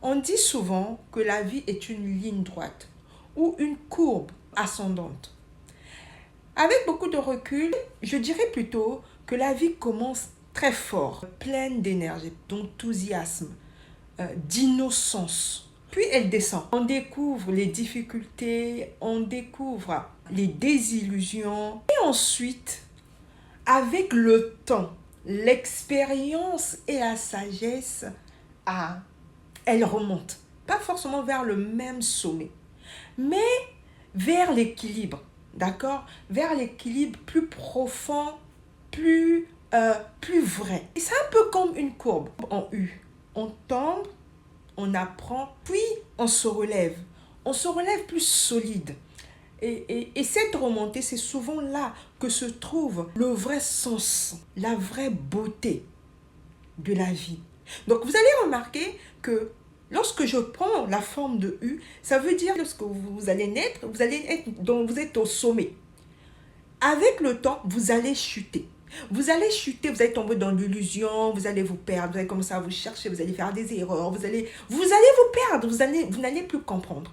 On dit souvent que la vie est une ligne droite ou une courbe ascendante. Avec beaucoup de recul, je dirais plutôt que la vie commence très fort, pleine d'énergie, d'enthousiasme, d'innocence. Puis elle descend. On découvre les difficultés, on découvre les désillusions. Et ensuite, avec le temps, l'expérience et la sagesse, elle remonte. Pas forcément vers le même sommet, mais vers l'équilibre. D'accord? Vers l'équilibre plus profond, plus vrai. Et c'est un peu comme une courbe en U. On tombe, on apprend, puis on se relève. On se relève plus solide. Et cette remontée, c'est souvent là que se trouve le vrai sens, la vraie beauté de la vie. Donc, vous allez remarquer que lorsque je prends la forme de U, ça veut dire que lorsque vous allez naître, vous êtes au sommet. Avec le temps, vous allez chuter. Vous allez chuter, vous allez tomber dans l'illusion, vous allez vous perdre, vous allez commencer à vous chercher, vous allez faire des erreurs, vous allez vous perdre, vous n'allez plus comprendre.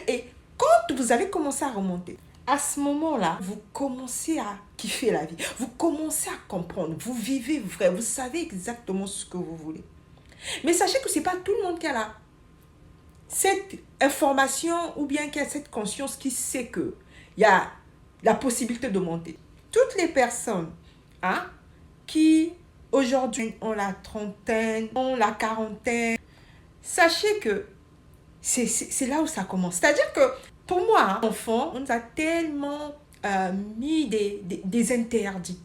Et quand vous allez commencer à remonter, à ce moment-là, vous commencez à kiffer la vie. Vous commencez à comprendre. Vous vivez vrai. Vous savez exactement ce que vous voulez. Mais sachez que ce n'est pas tout le monde qui a cette information ou bien qui a cette conscience qui sait qu'il y a la possibilité de monter. Toutes les personnes qui aujourd'hui ont la trentaine, ont la quarantaine, sachez que c'est là où ça commence. C'est-à-dire que pour moi, enfant, on nous a tellement mis des interdits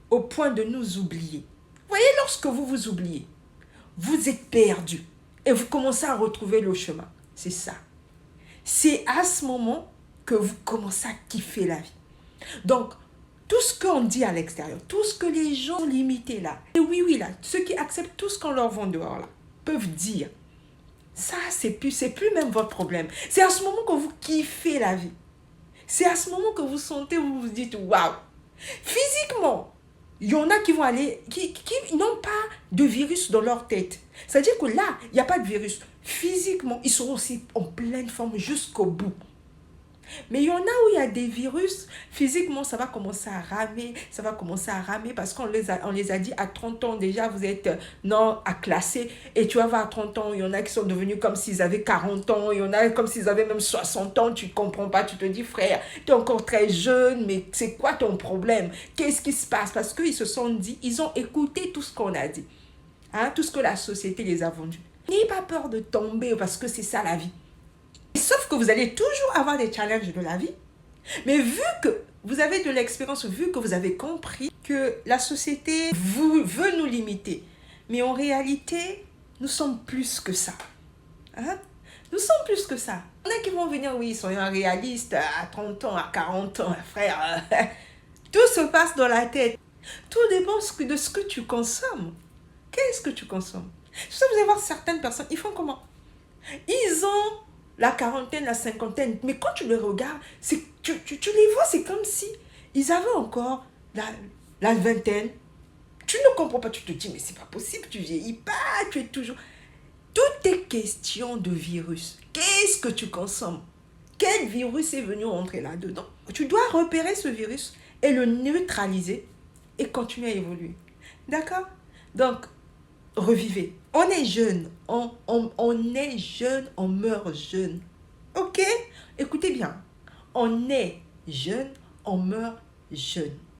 au point de nous oublier. Vous voyez, lorsque vous vous oubliez, vous êtes perdu et vous commencez à retrouver le chemin. C'est ça. C'est à ce moment que vous commencez à kiffer la vie. Donc, tout ce qu'on dit à l'extérieur, tout ce que les gens limités là, et oui là, ceux qui acceptent tout ce qu'on leur vend dehors là, peuvent dire, ça, c'est plus même votre problème. C'est à ce moment que vous kiffez la vie. C'est à ce moment que vous sentez, vous vous dites, waouh. Physiquement, il y en a qui vont aller, qui n'ont pas de virus dans leur tête. C'est-à-dire que là, il n'y a pas de virus. Physiquement, ils seront aussi en pleine forme jusqu'au bout. Mais il y en a où il y a des virus, physiquement, ça va commencer à ramer, parce qu'on les a dit à 30 ans déjà, vous êtes non à classer. Et tu vas voir à 30 ans, il y en a qui sont devenus comme s'ils avaient 40 ans, il y en a comme s'ils avaient même 60 ans, tu ne comprends pas, tu te dis, frère, tu es encore très jeune, mais c'est quoi ton problème? Qu'est-ce qui se passe? Parce qu'ils se sont dit, ils ont écouté tout ce qu'on a dit, tout ce que la société les a vendu. N'ayez pas peur de tomber parce que c'est ça la vie. Sauf que vous allez toujours avoir des challenges de la vie. Mais vu que vous avez de l'expérience, vu que vous avez compris que la société veut nous limiter, mais en réalité, nous sommes plus que ça. Nous sommes plus que ça. Il y en a qui vont venir, oui, ils sont réalistes à 30 ans, à 40 ans, frère. Tout se passe dans la tête. Tout dépend de ce que tu consommes. Qu'est-ce que tu consommes? Vous allez voir certaines personnes, ils font comment? Ils ont la quarantaine, la cinquantaine, mais quand tu les regardes, tu les vois, c'est comme si ils avaient encore la vingtaine. Tu ne comprends pas, tu te dis, mais c'est pas possible, tu vieillis pas, tu es toujours... Tout est question de virus. Qu'est-ce que tu consommes? Quel virus est venu entrer là-dedans? Tu dois repérer ce virus et le neutraliser et continuer à évoluer. D'accord? Donc, revivez. On est jeune, on est jeune, on meurt jeune. Ok? Écoutez bien, on est jeune, on meurt jeune.